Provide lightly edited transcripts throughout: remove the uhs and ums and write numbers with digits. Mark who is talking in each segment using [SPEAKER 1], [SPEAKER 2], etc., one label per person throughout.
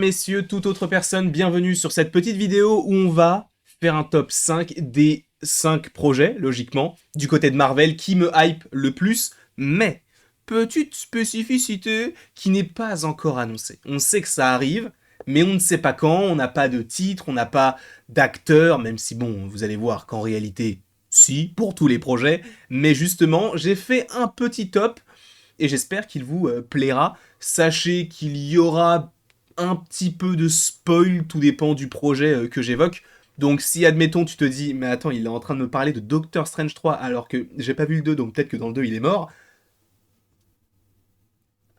[SPEAKER 1] Messieurs, toute autre personne, bienvenue sur cette petite vidéo où on va faire un top 5 des 5 projets, logiquement, du côté de Marvel qui me hype le plus, mais petite spécificité qui n'est pas encore annoncée. On sait que ça arrive, mais on ne sait pas quand, on n'a pas de titre, on n'a pas d'acteur, même si bon, vous allez voir qu'en réalité, si, pour tous les projets, mais justement, j'ai fait un petit top et j'espère qu'il vous plaira. Sachez qu'il y aura un petit peu de spoil, tout dépend du projet que j'évoque. Donc si, admettons, tu te dis, mais attends, il est en train de me parler de Doctor Strange 3 alors que j'ai pas vu le 2, donc peut-être que dans le 2 il est mort.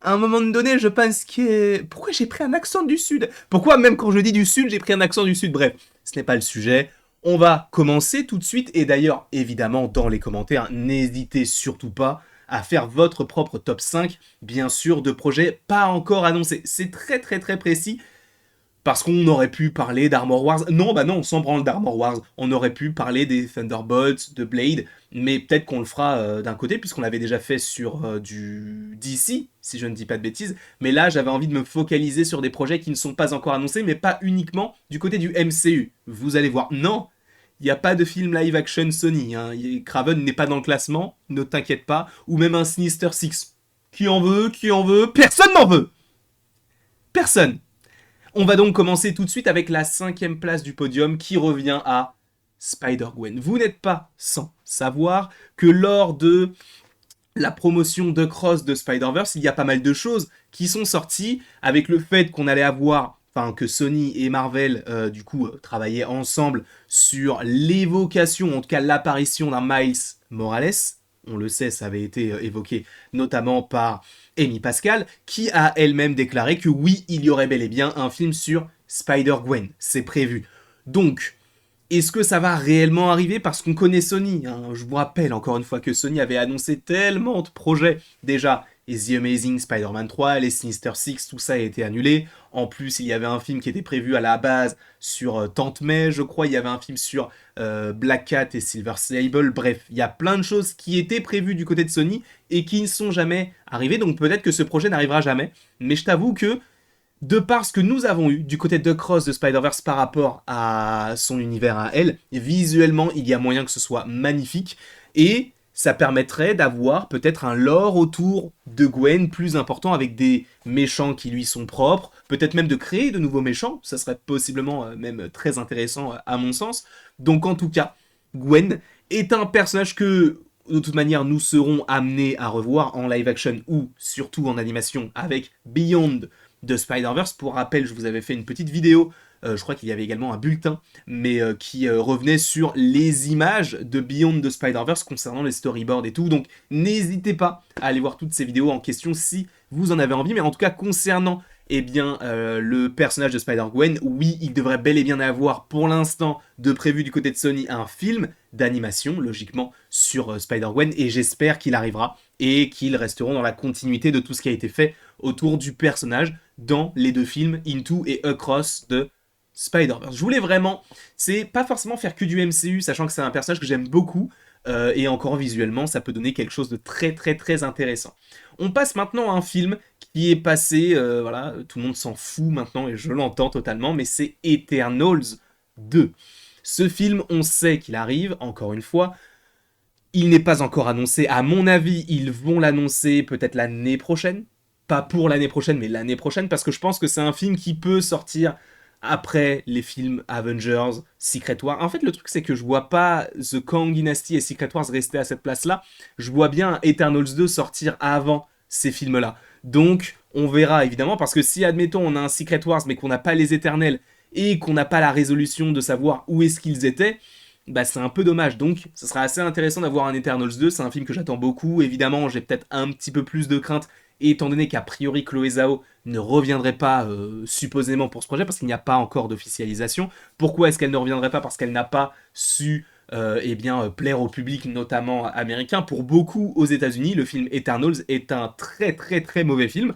[SPEAKER 1] À un moment donné, je pense que... Pourquoi j'ai pris un accent du Sud? Pourquoi même quand je dis du Sud, j'ai pris un accent du Sud? Bref, ce n'est pas le sujet. On va commencer tout de suite, et d'ailleurs, évidemment, dans les commentaires, n'hésitez surtout pas à faire votre propre top 5, bien sûr, de projets pas encore annoncés. C'est très très très précis, parce qu'on aurait pu parler d'Armor Wars. Non, bah non, on s'en branle d'Armor Wars. On aurait pu parler des Thunderbolts, de Blade, mais peut-être qu'on le fera d'un côté, puisqu'on l'avait déjà fait sur du DC, si je ne dis pas de bêtises. Mais là, j'avais envie de me focaliser sur des projets qui ne sont pas encore annoncés, mais pas uniquement du côté du MCU. Vous allez voir, non, il n'y a pas de film live-action Sony. Hein. Kraven n'est pas dans le classement, ne t'inquiète pas. Ou même un Sinister Six. Qui en veut? Qui en veut? Personne n'en veut. Personne. On va donc commencer tout de suite avec la 5e place du podium qui revient à Spider-Gwen. Vous n'êtes pas sans savoir que lors de la promotion de Cross de Spider-Verse, il y a pas mal de choses qui sont sorties avec le fait qu'on allait avoir, enfin que Sony et Marvel du coup travaillaient ensemble sur l'évocation, en tout cas l'apparition d'un Miles Morales. On le sait, ça avait été évoqué notamment par Amy Pascal, qui a elle-même déclaré que oui, il y aurait bel et bien un film sur Spider-Gwen. C'est prévu. Donc, est-ce que ça va réellement arriver? Parce qu'on connaît Sony. Hein. Je vous rappelle encore une fois que Sony avait annoncé tellement de projets. Déjà, les The Amazing Spider-Man 3, les Sinister Six, tout ça a été annulé. En plus, il y avait un film qui était prévu à la base sur Tante May, je crois. Il y avait un film sur Black Cat et Silver Sable. Bref, il y a plein de choses qui étaient prévues du côté de Sony et qui ne sont jamais arrivées. Donc peut-être que ce projet n'arrivera jamais. Mais je t'avoue que de par ce que nous avons eu du côté de Cross de Spider-Verse par rapport à son univers à elle, visuellement, il y a moyen que ce soit magnifique, et ça permettrait d'avoir peut-être un lore autour de Gwen plus important avec des méchants qui lui sont propres, peut-être même de créer de nouveaux méchants, ça serait possiblement même très intéressant à mon sens. Donc en tout cas, Gwen est un personnage que de toute manière nous serons amenés à revoir en live action ou surtout en animation avec Beyond de Spider-Verse. Pour rappel, je vous avais fait une petite vidéo, je crois qu'il y avait également un bulletin, mais qui revenait sur les images de Beyond de Spider-Verse concernant les storyboards et tout, donc n'hésitez pas à aller voir toutes ces vidéos en question si vous en avez envie, mais en tout cas concernant le personnage de Spider-Gwen, oui, il devrait bel et bien avoir pour l'instant de prévu du côté de Sony un film d'animation, logiquement, sur Spider-Gwen, et j'espère qu'il arrivera et qu'ils resteront dans la continuité de tout ce qui a été fait autour du personnage dans les deux films Into et Across de Spider-Verse. Je voulais vraiment, c'est pas forcément faire que du MCU, sachant que c'est un personnage que j'aime beaucoup, et encore visuellement, ça peut donner quelque chose de très très très intéressant. On passe maintenant à un film qui est passé, voilà, tout le monde s'en fout maintenant, et je l'entends totalement, mais c'est Eternals 2. Ce film, on sait qu'il arrive, encore une fois, il n'est pas encore annoncé, à mon avis, ils vont l'annoncer peut-être l'année prochaine, pas pour l'année prochaine, mais l'année prochaine, parce que je pense que c'est un film qui peut sortir après les films Avengers, Secret Wars. En fait, le truc, c'est que je vois pas The Kang Dynasty et Secret Wars rester à cette place-là. Je vois bien Eternals 2 sortir avant ces films-là. Donc, on verra, évidemment, parce que si, admettons, on a un Secret Wars, mais qu'on n'a pas les Éternels, et qu'on n'a pas la résolution de savoir où est-ce qu'ils étaient, bah c'est un peu dommage. Donc, ce sera assez intéressant d'avoir un Eternals 2. C'est un film que j'attends beaucoup. Évidemment, j'ai peut-être un petit peu plus de crainte, étant donné qu'a priori Chloé Zhao ne reviendrait pas supposément pour ce projet, parce qu'il n'y a pas encore d'officialisation. Pourquoi est-ce qu'elle ne reviendrait pas? Parce qu'elle n'a pas su plaire au public, notamment américain. Pour beaucoup aux États-Unis, le film Eternals est un très très très mauvais film.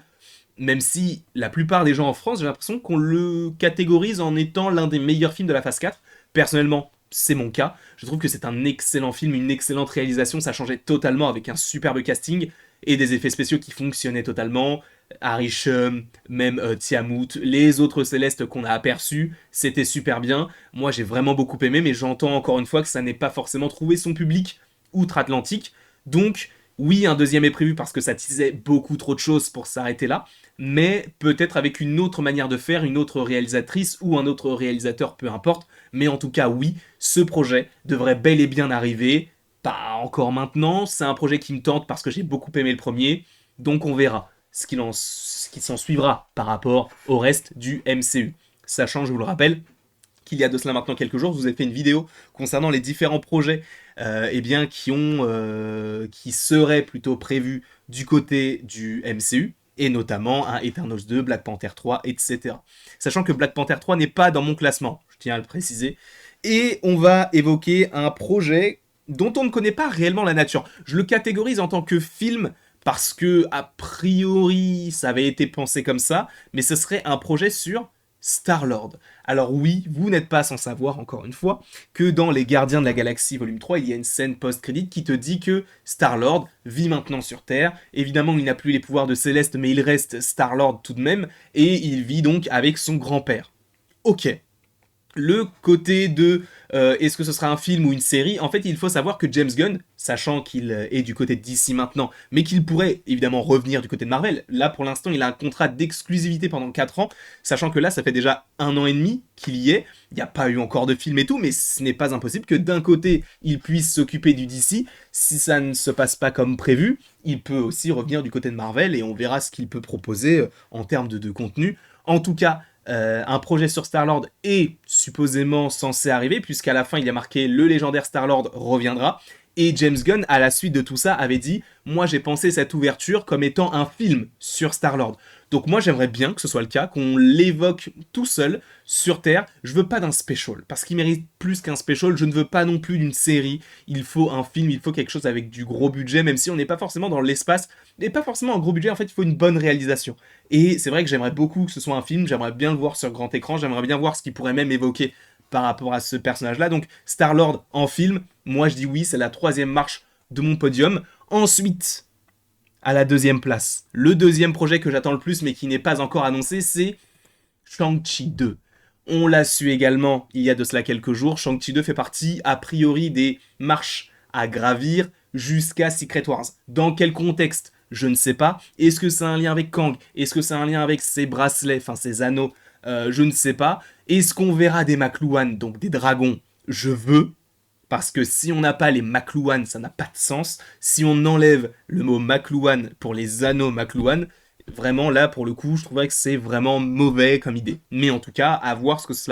[SPEAKER 1] Même si la plupart des gens en France, j'ai l'impression qu'on le catégorise en étant l'un des meilleurs films de la phase 4. Personnellement, c'est mon cas. Je trouve que c'est un excellent film, une excellente réalisation, ça changeait totalement avec un superbe casting et des effets spéciaux qui fonctionnaient totalement. Arishem, même Tiamut, les autres célestes qu'on a aperçus, c'était super bien. Moi j'ai vraiment beaucoup aimé, mais j'entends encore une fois que ça n'est pas forcément trouvé son public outre-Atlantique. Donc oui, un deuxième est prévu parce que ça teasait beaucoup trop de choses pour s'arrêter là, mais peut-être avec une autre manière de faire, une autre réalisatrice ou un autre réalisateur, peu importe. Mais en tout cas, oui, ce projet devrait bel et bien arriver. Pas encore maintenant, c'est un projet qui me tente parce que j'ai beaucoup aimé le premier, donc on verra ce qui s'en suivra par rapport au reste du MCU. Sachant, je vous le rappelle, qu'il y a de cela maintenant quelques jours, je vous ai fait une vidéo concernant les différents projets eh bien, qui seraient plutôt prévus du côté du MCU, et notamment un Eternals 2, Black Panther 3, etc. Sachant que Black Panther 3 n'est pas dans mon classement, je tiens à le préciser, et on va évoquer un projet dont on ne connaît pas réellement la nature. Je le catégorise en tant que film parce que, a priori, ça avait été pensé comme ça, mais ce serait un projet sur Star-Lord. Alors oui, vous n'êtes pas sans savoir, encore une fois, que dans Les Gardiens de la Galaxie Volume 3, il y a une scène post-crédit qui te dit que Star-Lord vit maintenant sur Terre. Évidemment, il n'a plus les pouvoirs de Céleste, mais il reste Star-Lord tout de même, et il vit donc avec son grand-père. Ok. Le côté de est-ce que ce sera un film ou une série, en fait il faut savoir que James Gunn, sachant qu'il est du côté de DC maintenant, mais qu'il pourrait évidemment revenir du côté de Marvel, là pour l'instant il a un contrat d'exclusivité pendant 4 ans, sachant que là ça fait déjà 1 an et demi qu'il y est, il n'y a pas eu encore de film et tout, mais ce n'est pas impossible que d'un côté il puisse s'occuper du DC, si ça ne se passe pas comme prévu, il peut aussi revenir du côté de Marvel et on verra ce qu'il peut proposer en termes de contenu. En tout cas, un projet sur Star-Lord est supposément censé arriver, puisqu'à la fin il y a marqué le légendaire Star-Lord reviendra, et James Gunn, à la suite de tout ça, avait dit « Moi j'ai pensé cette ouverture comme étant un film sur Star-Lord ». Donc moi j'aimerais bien que ce soit le cas, qu'on l'évoque tout seul sur Terre. Je veux pas d'un special, parce qu'il mérite plus qu'un special, je ne veux pas non plus d'une série. Il faut un film, il faut quelque chose avec du gros budget, même si on n'est pas forcément dans l'espace, et pas forcément un gros budget, en fait il faut une bonne réalisation. Et c'est vrai que j'aimerais beaucoup que ce soit un film, j'aimerais bien le voir sur grand écran, j'aimerais bien voir ce qu'il pourrait même évoquer par rapport à ce personnage-là. Donc Star-Lord en film, moi je dis oui, c'est la 3e marche de mon podium. Ensuite, à la 2e place, le 2e projet que j'attends le plus mais qui n'est pas encore annoncé, c'est Shang-Chi 2. On l'a su également il y a de cela quelques jours, Shang-Chi 2 fait partie a priori des marches à gravir jusqu'à Secret Wars. Dans quel contexte? Je ne sais pas. Est-ce que c'est un lien avec Kang? Est-ce que c'est un lien avec ses bracelets, enfin ses anneaux? Je ne sais pas. Est-ce qu'on verra des McLuhan, donc des dragons? Je veux. Parce que si on n'a pas les McLuhan, ça n'a pas de sens. Si on enlève le mot McLuhan pour les anneaux McLuhan, vraiment là pour le coup, je trouverais que c'est vraiment mauvais comme idée. Mais en tout cas, à voir ce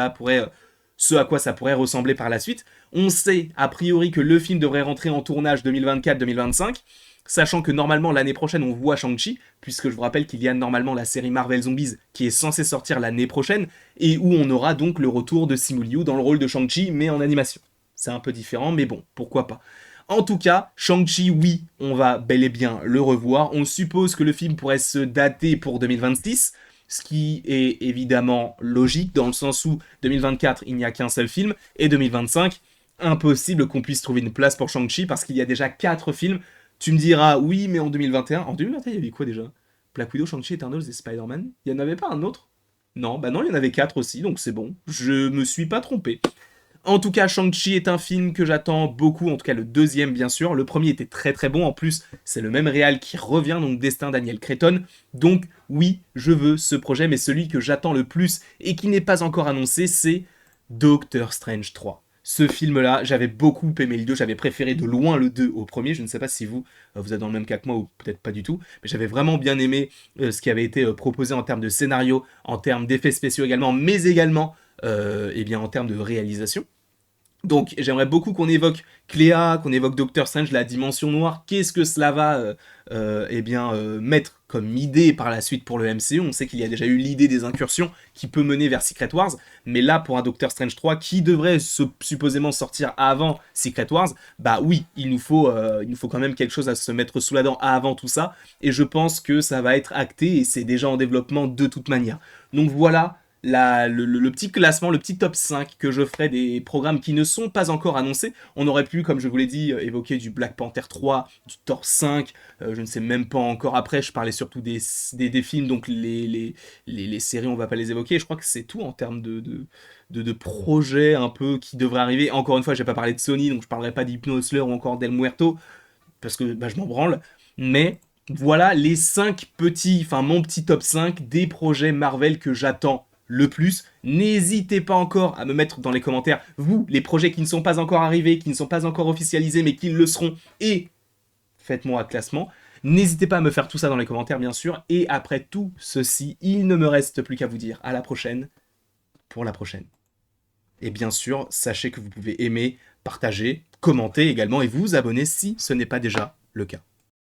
[SPEAKER 1] à quoi ça pourrait ressembler par la suite. On sait a priori que le film devrait rentrer en tournage 2024-2025. Sachant que normalement l'année prochaine on voit Shang-Chi, puisque je vous rappelle qu'il y a normalement la série Marvel Zombies qui est censée sortir l'année prochaine, et où on aura donc le retour de Simu Liu dans le rôle de Shang-Chi, mais en animation. C'est un peu différent, mais bon, pourquoi pas. En tout cas, Shang-Chi, oui, on va bel et bien le revoir. On suppose que le film pourrait se dater pour 2026, ce qui est évidemment logique, dans le sens où 2024, il n'y a qu'un seul film, et 2025, impossible qu'on puisse trouver une place pour Shang-Chi, parce qu'il y a déjà 4 films. Tu me diras, oui, mais en 2021... En 2021, il y avait quoi déjà? Black Widow, Shang-Chi, Eternals et Spider-Man? Il n'y en avait pas un autre? Non, bah non, il y en avait 4 aussi, donc c'est bon. Je me suis pas trompé. En tout cas, Shang-Chi est un film que j'attends beaucoup, en tout cas le 2e bien sûr. Le premier était très très bon, en plus c'est le même réal qui revient, donc Destin Daniel Cretton. Donc oui, je veux ce projet, mais celui que j'attends le plus et qui n'est pas encore annoncé, c'est Doctor Strange 3. Ce film-là, j'avais beaucoup aimé le 2, j'avais préféré de loin le 2 au premier, je ne sais pas si vous êtes dans le même cas que moi ou peut-être pas du tout, mais j'avais vraiment bien aimé ce qui avait été proposé en termes de scénario, en termes d'effets spéciaux également, mais également eh bien, en termes de réalisation. Donc j'aimerais beaucoup qu'on évoque Cléa, qu'on évoque Doctor Strange, la dimension noire, qu'est-ce que cela va mettre comme idée par la suite pour le MCU. On sait qu'il y a déjà eu l'idée des incursions qui peut mener vers Secret Wars, mais là pour un Doctor Strange 3 qui devrait supposément sortir avant Secret Wars, bah oui, il nous faut quand même quelque chose à se mettre sous la dent avant tout ça, et je pense que ça va être acté et c'est déjà en développement de toute manière. Donc voilà, le petit classement, le petit top 5 que je ferai des programmes qui ne sont pas encore annoncés. On aurait pu, comme je vous l'ai dit, évoquer du Black Panther 3, du Thor 5, je ne sais même pas encore après, je parlais surtout des films, donc les séries on va pas les évoquer, je crois que c'est tout en termes de projets un peu qui devraient arriver. Encore une fois, j'ai pas parlé de Sony, donc je parlerai pas d'Hypno ou encore d'El Muerto, parce que bah, je m'en branle, mais voilà les 5 petits, enfin mon petit top 5 des projets Marvel que j'attends le plus. N'hésitez pas encore à me mettre dans les commentaires, vous, les projets qui ne sont pas encore arrivés, qui ne sont pas encore officialisés, mais qui le seront, et faites-moi un classement. N'hésitez pas à me faire tout ça dans les commentaires, bien sûr. Et après tout ceci, il ne me reste plus qu'à vous dire à la prochaine pour la prochaine. Et bien sûr, sachez que vous pouvez aimer, partager, commenter également et vous abonner si ce n'est pas déjà le cas.